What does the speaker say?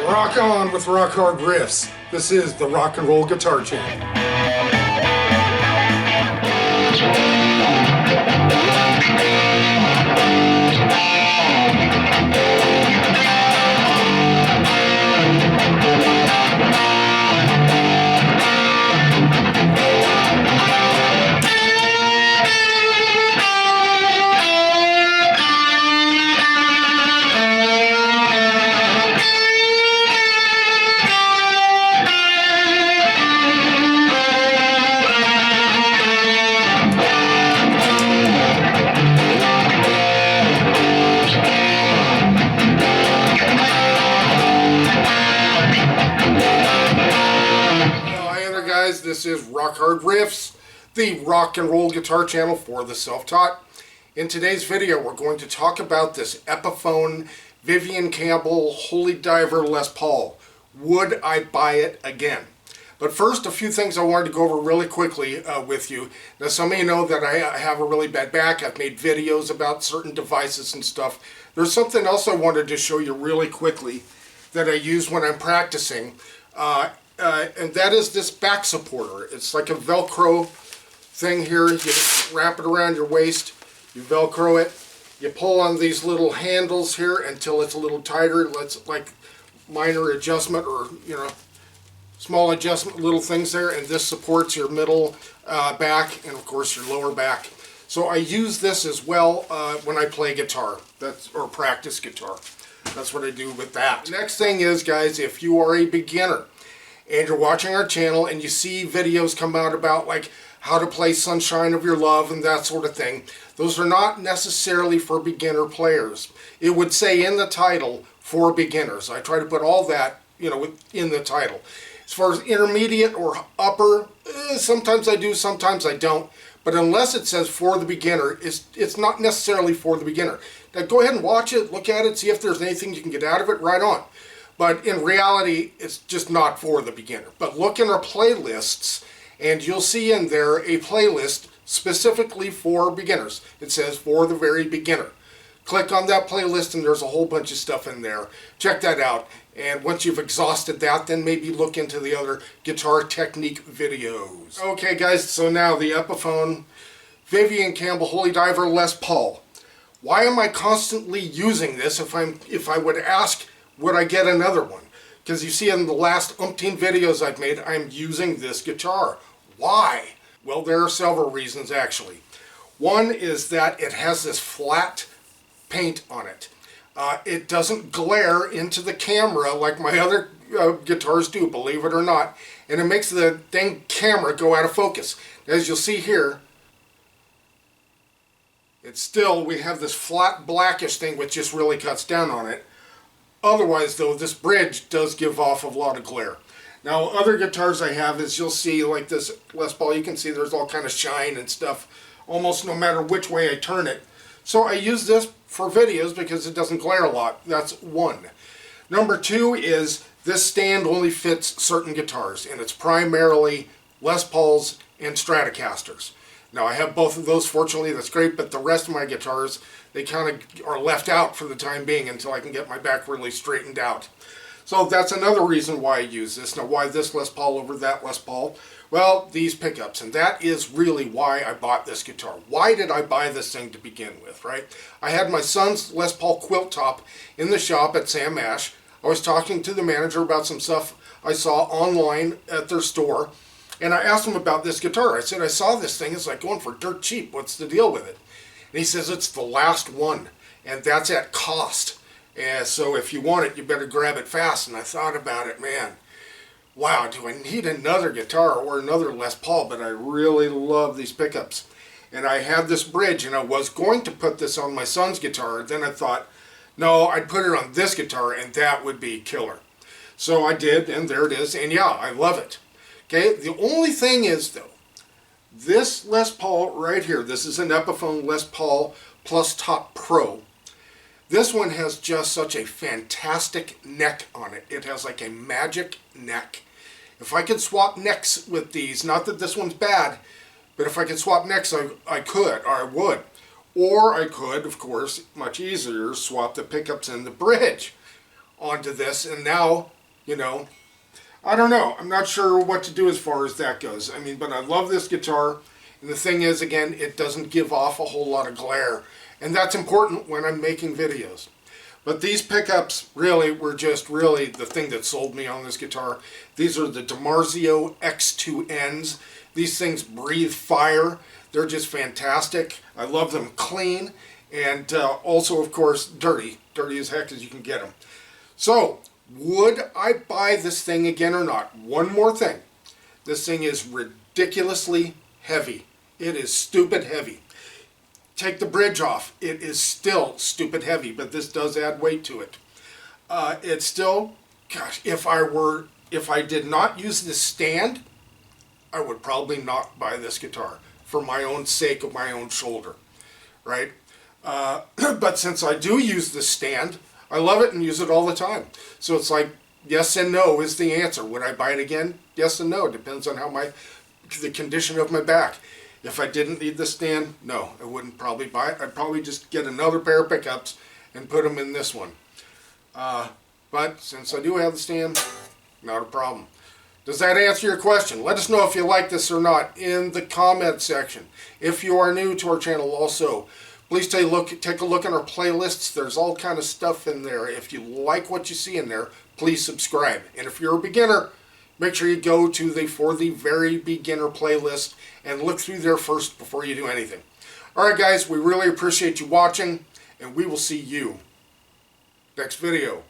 Rock on with rock hard riffs. This is the Rock and Roll Guitar Channel. This is Rock Hard Riffs, the rock and roll guitar channel for the self-taught. In today's video, we're going to talk about this Epiphone Vivian Campbell Holy Diver Les Paul. Would I buy it again? But first, a few things I wanted to go over really quickly with you. Now, some of you know that I have a really bad back. I've made videos about certain devices and stuff. There's something else I wanted to show you really quickly that I use when I'm practicing. And that is this back supporter. It's like a Velcro thing here. You just wrap it around your waist, you Velcro it, you pull on these little handles here until it's a little tighter. Let's like minor adjustment or, small adjustment, little things there, and this supports your middle back and of course your lower back. So I use this as well when I play guitar, or practice guitar. That's what I do with that. The next thing is, guys, if you are a beginner and you're watching our channel and you see videos come out about like how to play Sunshine of Your Love and that sort of thing, those are not necessarily for beginner players. It would say in the title, for beginners. I try to put all that, in the title. As far as intermediate or upper, sometimes I do, sometimes I don't. But unless it says for the beginner, it's not necessarily for the beginner. Now go ahead and watch it, look at it, see if there's anything you can get out of it, right on. But in reality, it's just not for the beginner. But look in our playlists, and you'll see in there a playlist specifically for beginners. It says for the very beginner. Click on that playlist, and there's a whole bunch of stuff in there. Check that out. And once you've exhausted that, then maybe look into the other guitar technique videos. Okay, guys, so now the Epiphone Vivian Campbell Holy Diver Les Paul. Why am I constantly using this if I would ask, would I get another one? Because you see in the last umpteen videos I've made, I'm using this guitar. Why? Well, there are several reasons actually. One is that it has this flat paint on it. It doesn't glare into the camera like my other guitars do, believe it or not. And it makes the dang camera go out of focus. As you'll see here, we have this flat blackish thing which just really cuts down on it. Otherwise, though, this bridge does give off a lot of glare. Now, other guitars I have, as you'll see, like this Les Paul, you can see there's all kind of shine and stuff, almost no matter which way I turn it. So I use this for videos because it doesn't glare a lot. That's one. Number two is this stand only fits certain guitars, and it's primarily Les Pauls and Stratocasters. Now, I have both of those, fortunately, that's great, but the rest of my guitars, they kind of are left out for the time being until I can get my back really straightened out. So that's another reason why I use this. Now, why this Les Paul over that Les Paul? Well, these pickups, and that is really why I bought this guitar. Why did I buy this thing to begin with, right? I had my son's Les Paul quilt top in the shop at Sam Ash. I was talking to the manager about some stuff I saw online at their store, and I asked him about this guitar. I said, I saw this thing, it's like going for dirt cheap. What's the deal with it? And he says, it's the last one, and that's at cost. And so if you want it, you better grab it fast. And I thought about it, man, wow, do I need another guitar or another Les Paul? But I really love these pickups. And I had this bridge, and I was going to put this on my son's guitar. Then I thought, no, I'd put it on this guitar, and that would be killer. So I did, and there it is. And yeah, I love it. Okay, the only thing is, though, this Les Paul right here, this is an Epiphone Les Paul Plus Top Pro. This one has just such a fantastic neck on it. It has like a magic neck. If I could swap necks with these, not that this one's bad, but if I could swap necks, I could, or I would. Or I could, of course, much easier, swap the pickups and the bridge onto this, and now you know. I don't know. I'm not sure what to do as far as that goes. I mean, but I love this guitar. And the thing is, again, it doesn't give off a whole lot of glare. And that's important when I'm making videos. But these pickups really were just really the thing that sold me on this guitar. These are the DiMarzio X2Ns. These things breathe fire. They're just fantastic. I love them clean. And also, of course, dirty. Dirty as heck as you can get them. So, would I buy this thing again or not? One more thing. This thing is ridiculously heavy. It is stupid heavy. Take the bridge off. It is still stupid heavy, but this does add weight to it. It's still, gosh, if I did not use this stand, I would probably not buy this guitar for my own sake of my own shoulder, right? But since I do use this stand, I love it and use it all the time. So it's like, yes and no is the answer. Would I buy it again? Yes and no. It depends on how the condition of my back. If I didn't need the stand, no, I wouldn't probably buy it. I'd probably just get another pair of pickups and put them in this one. But since I do have the stand, not a problem. Does that answer your question? Let us know if you like this or not in the comment section. If you are new to our channel also, please take a look at our playlists. There's all kind of stuff in there. If you like what you see in there, please subscribe. And if you're a beginner, make sure you go to the For the Very Beginner playlist and look through there first before you do anything. Alright guys, we really appreciate you watching, and we will see you next video.